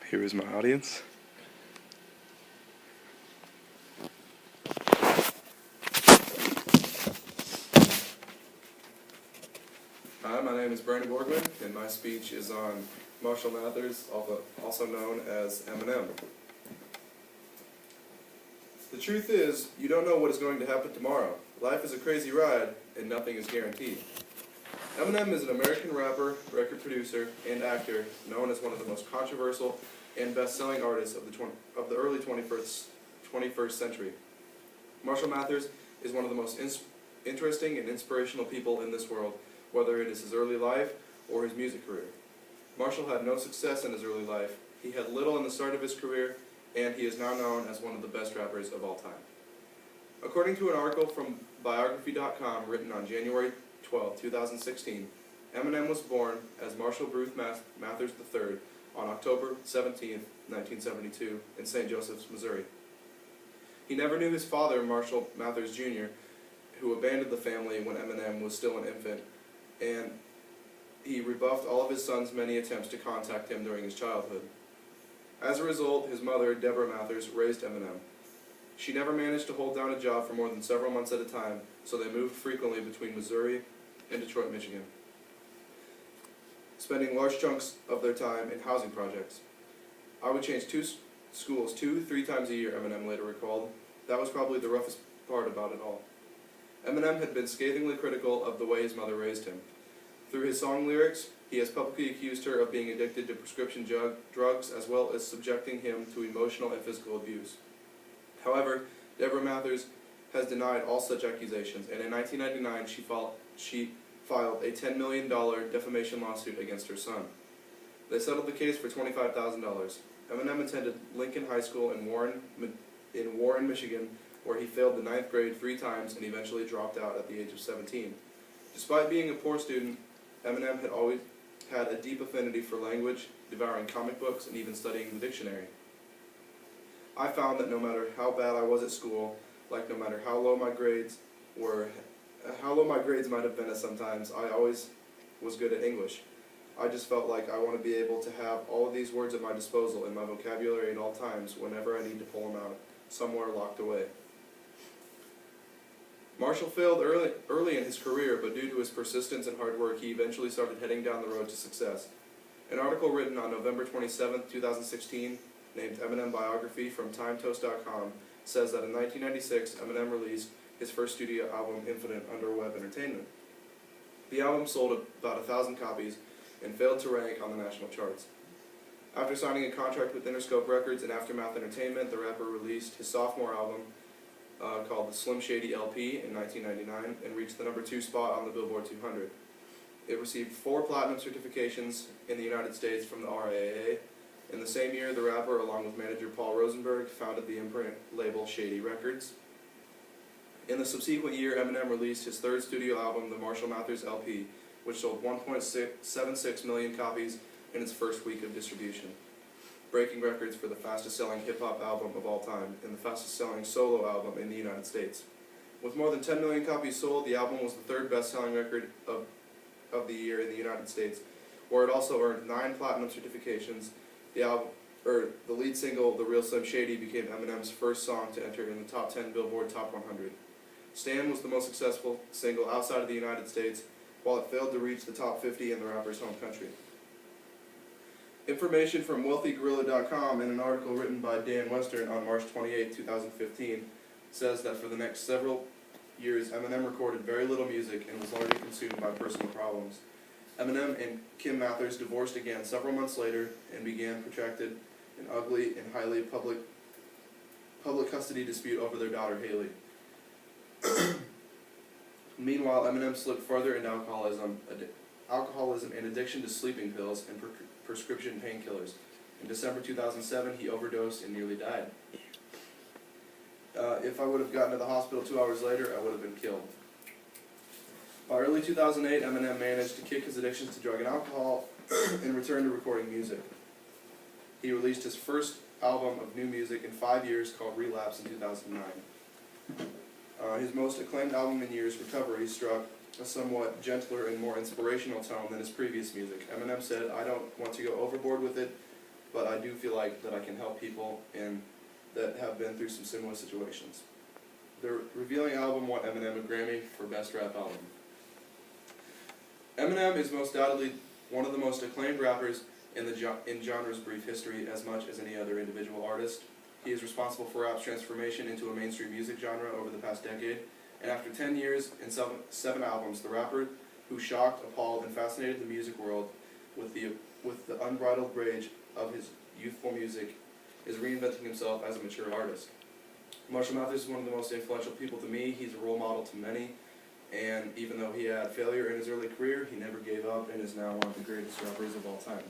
Here is my audience. Hi, my name is Borgmann, and my speech is on Marshall Mathers, also known as Eminem. The truth is, you don't know what is going to happen tomorrow. Life is a crazy ride, and nothing is guaranteed. Eminem is an American rapper, record producer, and actor known as one of the most controversial and best-selling artists of the early 21st century. Marshall Mathers is one of the most interesting and inspirational people in this world, whether it is his early life or his music career. Marshall had no success in his early life. He had little in the start of his career, and he is now known as one of the best rappers of all time. According to an article from Biography.com written on January 12, 2016, Eminem was born as Marshall Bruce Mathers III on October 17, 1972, in St. Joseph's, Missouri. He never knew his father, Marshall Mathers Jr., who abandoned the family when Eminem was still an infant, and he rebuffed all of his son's many attempts to contact him during his childhood. As a result, his mother, Deborah Mathers, raised Eminem. She never managed to hold down a job for more than several months at a time, so they moved frequently between Missouri and Detroit, Michigan, spending large chunks of their time in housing projects. I would change schools 2-3 times a year, Eminem later recalled. That was probably the roughest part about it all. Eminem had been scathingly critical of the way his mother raised him. Through his song lyrics, he has publicly accused her of being addicted to prescription drugs as well as subjecting him to emotional and physical abuse. However, Deborah Mathers has denied all such accusations, and in 1999 she filed a $10 million defamation lawsuit against her son. They settled the case for $25,000. Eminem attended Lincoln High School in Warren, Michigan, where he failed the 9th grade 3 times and eventually dropped out at the age of 17. Despite being a poor student, Eminem had always had a deep affinity for language, devouring comic books, and even studying the dictionary. I found that no matter how bad I was at school, no matter how low my grades might have been at sometimes, I always was good at English. I just felt like I want to be able to have all of these words at my disposal in my vocabulary at all times whenever I need to pull them out, somewhere locked away. Marshall failed early in his career, but due to his persistence and hard work, he eventually started heading down the road to success. An article written on November 27, 2016, named Eminem Biography from TimeToast.com, says that in 1996, Eminem released his first studio album, Infinite, under Web Entertainment. The album sold about 1,000 copies and failed to rank on the national charts. After signing a contract with Interscope Records and Aftermath Entertainment, the rapper released his sophomore album, called the Slim Shady LP in 1999, and reached the #2 spot on the Billboard 200. It received 4 platinum certifications in the United States from the RIAA. In the same year, the rapper, along with manager Paul Rosenberg, founded the imprint label Shady Records. In the subsequent year, Eminem released his 3rd studio album, the Marshall Mathers LP, which sold 1.76 million copies in its first week of distribution, breaking records for the fastest-selling hip-hop album of all time and the fastest-selling solo album in the United States. With more than 10 million copies sold, the album was the 3rd best-selling record of the year in the United States, where it also earned 9 platinum certifications. The lead single, The Real Slim Shady, became Eminem's first song to enter in the top 10 Billboard Top 100. Stan was the most successful single outside of the United States, while it failed to reach the top 50 in the rapper's home country. Information from WealthyGorilla.com in an article written by Dan Western on March 28, 2015, says that for the next several years, Eminem recorded very little music and was largely consumed by personal problems. Eminem and Kim Mathers divorced again several months later and began protracted and ugly and highly public custody dispute over their daughter Haley. Meanwhile, Eminem slipped further into alcoholism and addiction to sleeping pills and prescription painkillers. In December 2007, he overdosed and nearly died. If I would have gotten to the hospital 2 hours later, I would have been killed. By early 2008, Eminem managed to kick his addictions to drug and alcohol and return to recording music. He released his first album of new music in 5 years called Relapse in 2009. His most acclaimed album in years, Recovery, struck a somewhat gentler and more inspirational tone than his previous music. Eminem said, "I don't want to go overboard with it. but I do feel like that I can help people that have been through some similar situations. The revealing album won Eminem a Grammy for Best Rap Album. Eminem is most undoubtedly one of the most acclaimed rappers in genre's brief history as much as any other individual artist. He is responsible for rap's transformation into a mainstream music genre over the past decade, and after 10 years and seven albums, the rapper who shocked, appalled, and fascinated the music world with the unbridled rage of his youthful music is reinventing himself as a mature artist. Marshall Mathers is one of the most influential people to me. He's a role model to many, and even though he had failure in his early career, he never gave up and is now one of the greatest rappers of all time.